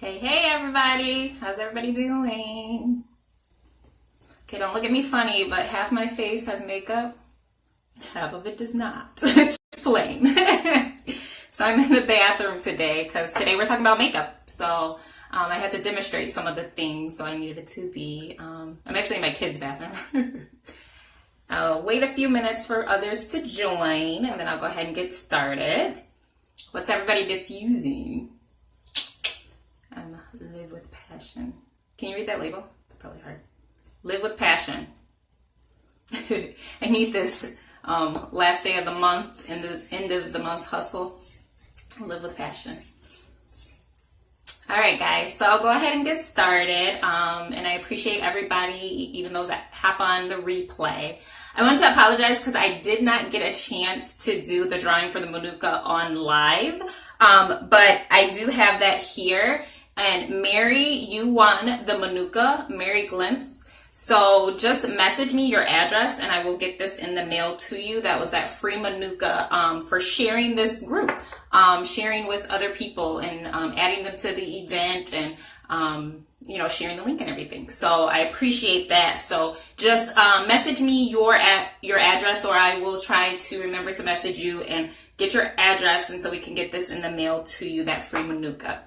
Hey everybody, how's everybody doing? Okay, don't look at me funny, but half my face has makeup, half of it does not. It's plain. So I'm in the bathroom today because today we're talking about makeup. So I had to demonstrate some of the things, so I needed it to be, I'm actually in my kids' bathroom. I'll wait a few minutes for others to join, and then I'll go ahead and get started. What's everybody diffusing? Live with passion. Can you read that label? It's probably hard. Live with passion. I need this last day of the month and the end of the month hustle. Live with passion. All right, guys. So I'll go ahead and get started. And I appreciate everybody, even those that hop on the replay. I want to apologize because I did not get a chance to do the drawing for the Manuka on live. But I do have that here. And Mary, you won the Manuka, Mary Glimpse. So just message me your address and I will get this in the mail to you. That was that free Manuka for sharing this group, sharing with other people and adding them to the event and, sharing the link and everything. So I appreciate that. So just message me your address or I will try to remember to message you and get your address and so we can get this in the mail to you, that free Manuka.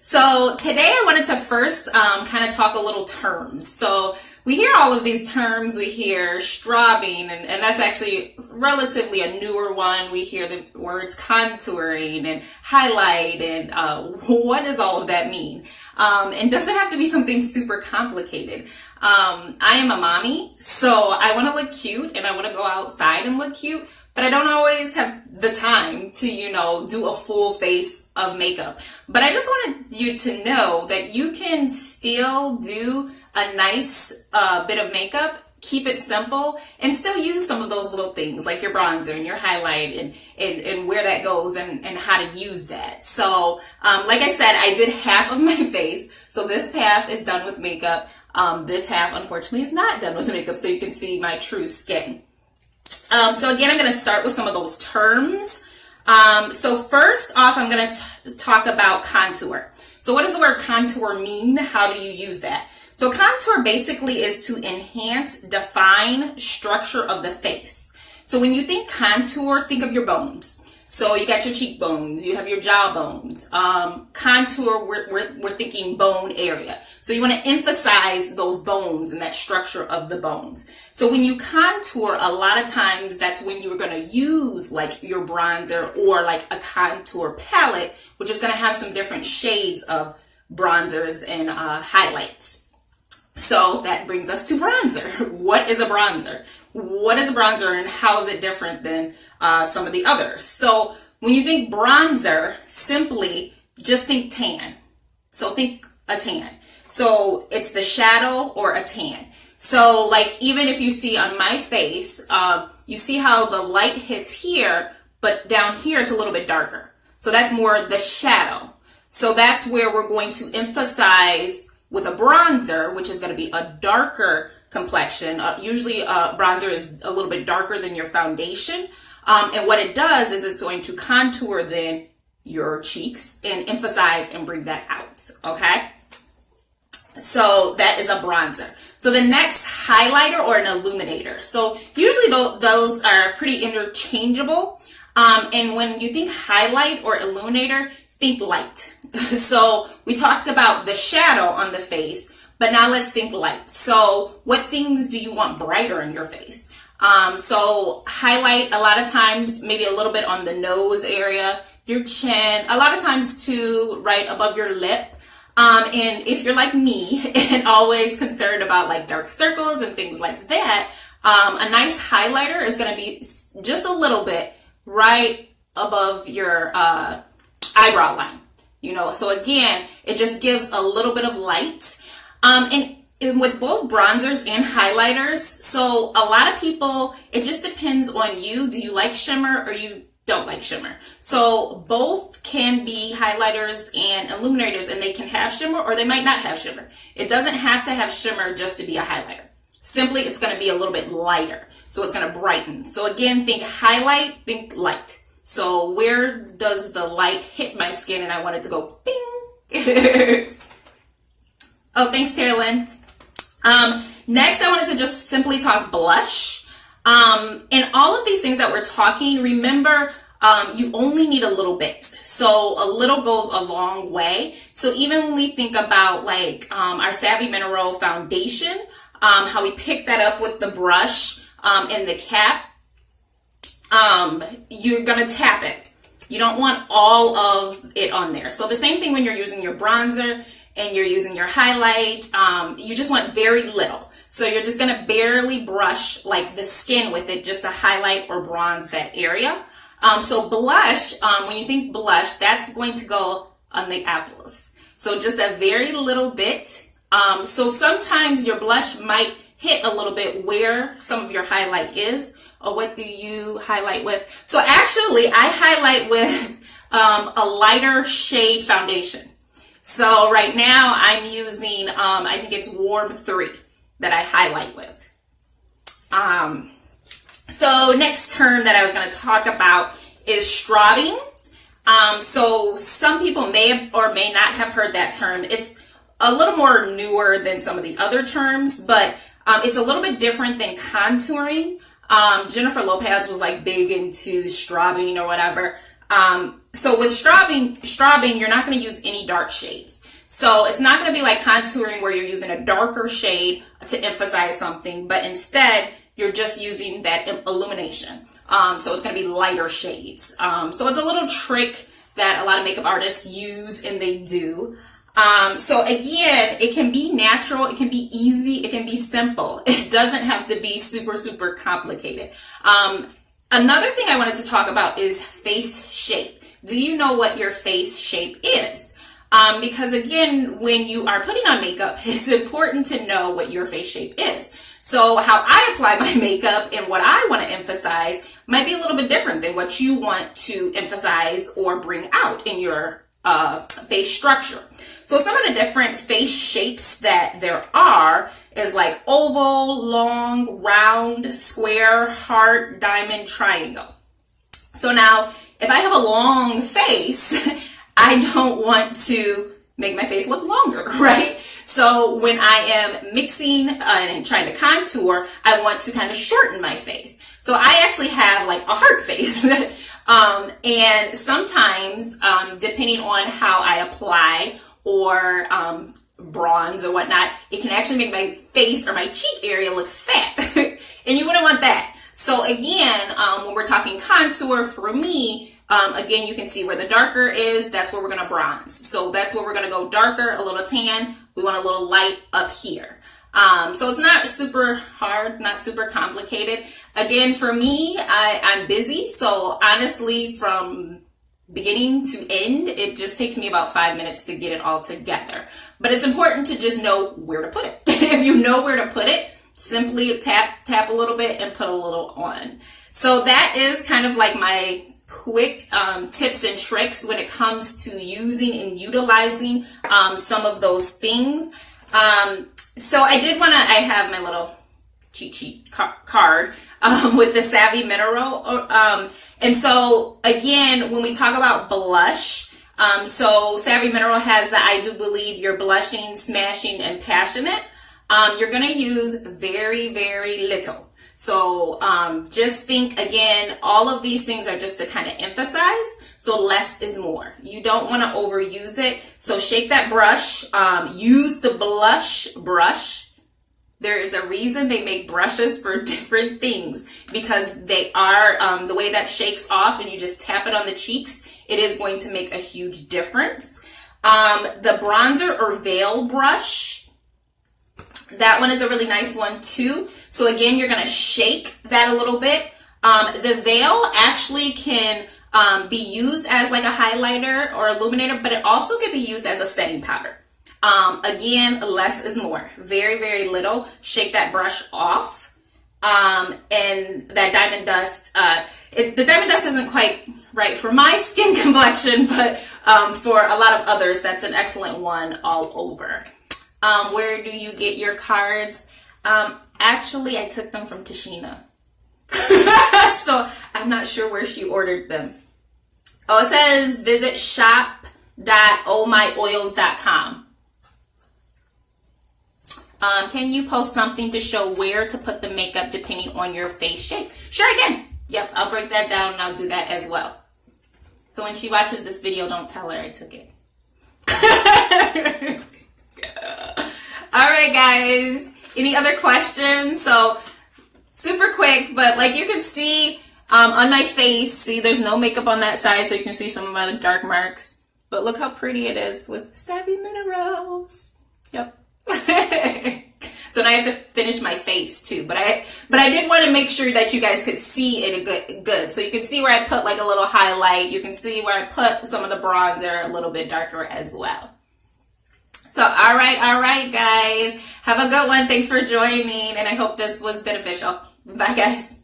So today I wanted to first kind of talk a little terms. So we hear all of these terms. We hear straubing, and that's actually relatively a newer one. We hear the words contouring and highlight, and what does all of that mean? And does it have to be something super complicated? I am a mommy, so I want to look cute and I want to go outside and look cute. But I don't always have the time to, do a full face of makeup. But I just wanted you to know that you can still do a nice bit of makeup, keep it simple, and still use some of those little things like your bronzer and your highlight and where that goes and how to use that. So like I said, I did half of my face. So this half is done with makeup. This half, unfortunately, is not done with makeup. So you can see my true skin. So again, I'm going to start with some of those terms. So first off, I'm going to talk about contour. So what does the word contour mean? How do you use that? So contour basically is to enhance, define structure of the face. So when you think contour, think of your bones. So you got your cheekbones, you have your jawbones. Contour, we're thinking bone area. So you want to emphasize those bones and that structure of the bones. So when you contour, a lot of times that's when you're going to use like your bronzer or like a contour palette, which is going to have some different shades of bronzers and highlights. So that brings us to bronzer. What is a bronzer? What is a bronzer and how is it different than some of the others? So when you think bronzer, simply just think tan. So think a tan. So it's the shadow or a tan. So like even if you see on my face, you see how the light hits here, but down here it's a little bit darker. So that's more the shadow. So that's where we're going to emphasize with a bronzer, which is going to be a darker complexion. Usually bronzer is a little bit darker than your foundation. And what it does is it's going to contour then your cheeks and emphasize and bring that out. Okay. So that is a bronzer. So the next, highlighter or an illuminator. So usually those are pretty interchangeable. And when you think highlight or illuminator, think light. So we talked about the shadow on the face, but now let's think light. So what things do you want brighter in your face? So highlight a lot of times, maybe a little bit on the nose area, your chin, a lot of times too, right above your lip. And if you're like me and always concerned about like dark circles and things like that, a nice highlighter is going to be just a little bit right above your eyebrow line. So again, it just gives a little bit of light. And with both bronzers and highlighters, so a lot of people, it just depends on you. Do you like shimmer or you don't like shimmer? So both can be highlighters and illuminators, and they can have shimmer or they might not have shimmer. It doesn't have to have shimmer just to be a highlighter. Simply, it's going to be a little bit lighter. So it's going to brighten. So again, think highlight, think light. So where does the light hit my skin and I want it to go bing? Oh, thanks, Tara Lynn. Next, I wanted to just simply talk blush. And all of these things that we're talking, remember, you only need a little bit. So a little goes a long way. So even when we think about like our Savvy Mineral foundation, how we pick that up with the brush and the cap, you're going to tap it. You don't want all of it on there. So the same thing when you're using your bronzer and you're using your highlight, you just want very little. So you're just going to barely brush like the skin with it just to highlight or bronze that area. So blush, when you think blush, that's going to go on the apples. So just a very little bit. So sometimes your blush might hit a little bit where some of your highlight is. Or what do you highlight with? So actually, I highlight with a lighter shade foundation. So right now, I'm using, I think it's Warm 3 that I highlight with. So next term that I was going to talk about is straubing. So some people may have or may not have heard that term. It's a little more newer than some of the other terms, but it's a little bit different than contouring. Jennifer Lopez was like big into straubing or whatever. So with straubing, you're not going to use any dark shades. So it's not going to be like contouring where you're using a darker shade to emphasize something, but instead you're just using that illumination. So it's going to be lighter shades. So it's a little trick that a lot of makeup artists use, and they do. So again, it can be natural, it can be easy, it can be simple. It doesn't have to be super, super complicated. Another thing I wanted to talk about is face shape. Do you know what your face shape is? Because again, when you are putting on makeup, it's important to know what your face shape is. So how I apply my makeup and what I want to emphasize might be a little bit different than what you want to emphasize or bring out in your face structure. So some of the different face shapes that there are is like oval, long, round, square, heart, diamond, triangle. So now if I have a long face, I don't want to make my face look longer, right? So when I am mixing and trying to contour, I want to kind of shorten my face. So I actually have like a heart face. And sometimes, depending on how I apply or bronze or whatnot, it can actually make my face or my cheek area look fat. And you wouldn't want that. So again, when we're talking contour, for me, again, you can see where the darker is, that's where we're going to bronze. So that's where we're going to go darker, a little tan. We want a little light up here. So it's not super hard, not super complicated. Again, for me, I'm busy. So honestly, from beginning to end, it just takes me about 5 minutes to get it all together. But it's important to just know where to put it. If you know where to put it, simply tap a little bit and put a little on. So that is kind of like my quick tips and tricks when it comes to using and utilizing some of those things. So I have my little cheat sheet card with the Savvy Mineral. And so again, when we talk about blush, so Savvy Mineral has the I Do Believe You're Blushing, Smashing, and Passionate. You're going to use very, very little. So just think, again, all of these things are just to kind of emphasize. So less is more. You don't want to overuse it. So shake that brush. Use the blush brush. There is a reason they make brushes for different things, because they are, the way that shakes off and you just tap it on the cheeks, it is going to make a huge difference. The bronzer or veil brush, that one is a really nice one too. So again, you're going to shake that a little bit. The veil actually can be used as like a highlighter or illuminator, but it also can be used as a setting powder. Again, less is more. Very, very little. Shake that brush off. And that diamond dust, the diamond dust isn't quite right for my skin complexion, but for a lot of others, that's an excellent one all over. Where do you get your cards? Actually, I took them from Tashina. So I'm not sure where she ordered them. Oh, it says visit shop www.ohmyoils.com. Can you post something to show where to put the makeup depending on your face shape? Sure, again. Yep, I'll break that down and I'll do that as well. So when she watches this video, don't tell her I took it. All right, guys. Any other questions? So super quick, but like you can see on my face, see there's no makeup on that side, so you can see some of my dark marks. But look how pretty it is with Savvy Minerals. Yep. So now I have to finish my face too, but I did want to make sure that you guys could see it good. So you can see where I put like a little highlight. You can see where I put some of the bronzer a little bit darker as well. So all right, guys, have a good one. Thanks for joining, and I hope this was beneficial. Bye, guys.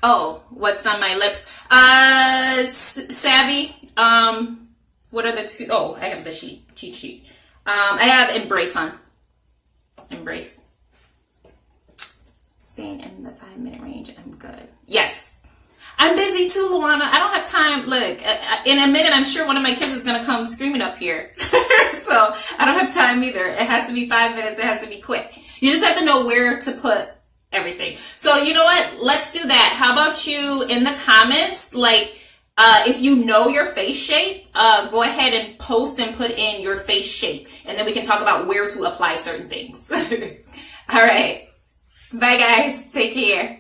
Oh, what's on my lips? Savvy. What are the two? Oh, I have the cheat sheet. I have Embrace on. Embrace. Staying in the 5-minute range. I'm good. Yes. I'm busy too, Luana. I don't have time. Look, in a minute, I'm sure one of my kids is going to come screaming up here. So I don't have time either. It has to be 5 minutes. It has to be quick. You just have to know where to put everything. So you know what? Let's do that. How about you in the comments, like, if you know your face shape, go ahead and post and put in your face shape. And then we can talk about where to apply certain things. All right. Bye, guys. Take care.